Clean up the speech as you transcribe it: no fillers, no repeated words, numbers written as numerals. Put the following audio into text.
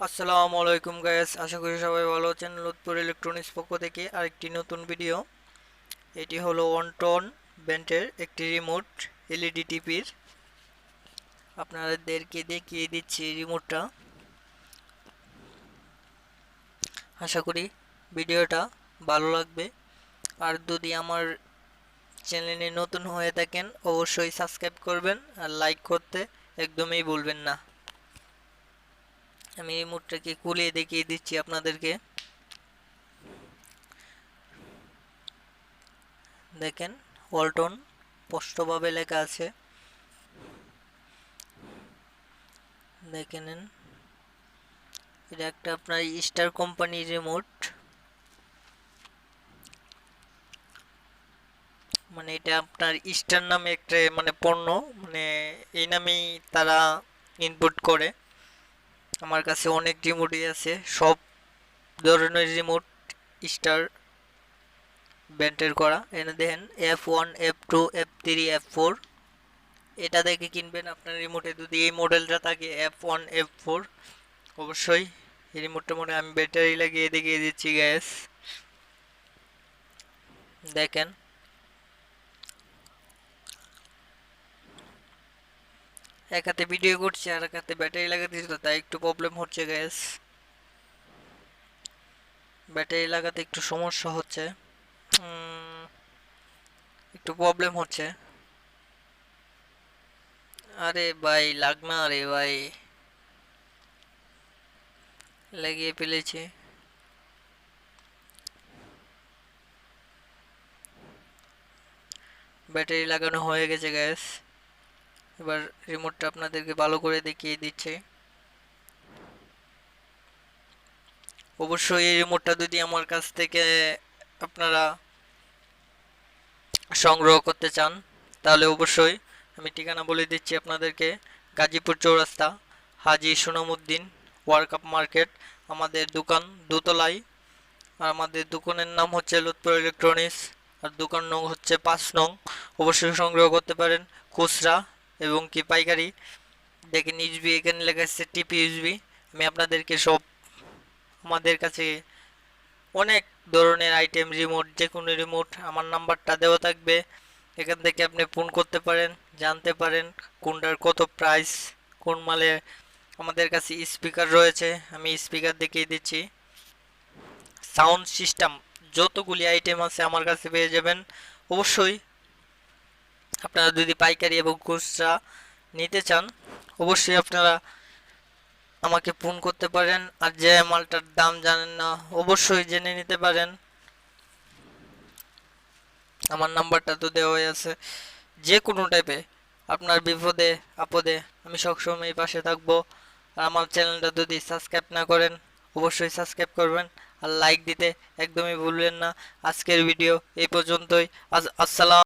আসসালামু আলাইকুম গাইস, আশা করি সবাই ভালো আছেন। লুৎপুর ইলেকট্রনিক্স পক্ষ থেকে আরেকটি নতুন ভিডিও। এটি হলো ওয়ানটন ব্র্যান্ডের একটি রিমোট এলইডি টিভির। আপনাদেরকে দেখিয়ে দিচ্ছি রিমোটটা। আশা করি ভিডিওটা ভালো লাগবে। আর যদি আমার চ্যানেলে নতুন হয়ে থাকেন অবশ্যই সাবস্ক্রাইব করবেন আর লাইক করতে একদমই ভুলবেন না। আমি রিমোটটাকে খুলে দেখিয়ে দিচ্ছি আপনাদেরকে। দেখেন, ওয়ালটন স্পষ্টভাবে লেখা আছে, দেখে নেন। এটা একটা আপনার স্টার কোম্পানির রিমোট, মানে এটা আপনার স্টার নামে একটা পণ্য, মানে এই নামেই তারা ইনপুট করে। আমার কাছে অনেক রিমোটই আছে, সব ধরনের রিমোট স্টার ব্র্যান্ডের করা। এনে দেখেন F1 F2 F3 F4, এটা দেখে কিনবেন। আপনার রিমোটে যদি এই মডেলটা থাকে F1 F4, অবশ্যই এই রিমোটটার মধ্যে আমি ব্যাটারি লাগিয়ে দেখিয়ে দিচ্ছি গ্যাস। দেখেন, এক হাতে ভিডিও করছি আর এক হাতে ব্যাটারি লাগাতেছি, তো তাই একটু প্রবলেম হচ্ছে গ্যাস। ব্যাটারি লাগাতে একটু সমস্যা হচ্ছে, একটু প্রবলেম হচ্ছে। আরে ভাই লাগ না, আরে ভাই লাগিয়ে ফেলেছি। ব্যাটারি লাগানো হয়ে গেছে গ্যাস। এবার রিমোটটা আপনাদেরকে ভালো করে দেখিয়ে দিচ্ছি। অবশ্যই এই রিমোটটা যদি আমার কাছ থেকে আপনারা সংগ্রহ করতে চান তাহলে অবশ্যই আমি ঠিকানা বলে দিচ্ছি আপনাদেরকে। গাজীপুর চৌরাস্তা, হাজী সুনামউদ্দিন ওয়ার্কআপ মার্কেট, আমাদের দোকান দোতলায়। আর আমাদের দোকানের নাম হচ্ছে লুৎপুর ইলেকট্রনিক্স, আর দোকান নং হচ্ছে 5 নং। অবশ্যই সংগ্রহ করতে পারেন খুচরা এবং কি পাইকারি। দেখেন ইউএসবি, এখানে লেখা আছে টিপি ইউএসবি। আমি আপনাদেরকে সব, আমাদের কাছে অনেক ধরনের আইটেম রিমোট, যে কোনো রিমোট, আমার নাম্বারটা দেওয়া থাকবে, এখান থেকে আপনি ফোন করতে পারেন, জানতে পারেন কোনটার কত প্রাইস, কোন মালে। আমাদের কাছে স্পিকার রয়েছে, আমি স্পিকার দেখিয়ে দিচ্ছি। সাউন্ড সিস্টেম যতগুলি আইটেম আছে আমার কাছে পেয়ে যাবেন। অবশ্যই আপনারা যদি পাইকারি এবং খুচরা নিতে চান অবশ্যই আপনারা আমাকে ফোন করতে পারেন। আর যে মালটার দাম জানেন না অবশ্যই জেনে নিতে পারেন, আমার নাম্বারটা তো দেওয়াই আছে। যে কোনো টাইপে আপনার বিপদে আপদে আমি সবসময় পাশে থাকবো। আর আমার চ্যানেলটা যদি সাবস্ক্রাইব না করেন অবশ্যই সাবস্ক্রাইব করবেন আর লাইক দিতে একদমই ভুলবেন না। আজকের ভিডিও এই পর্যন্তই। আসসালাম।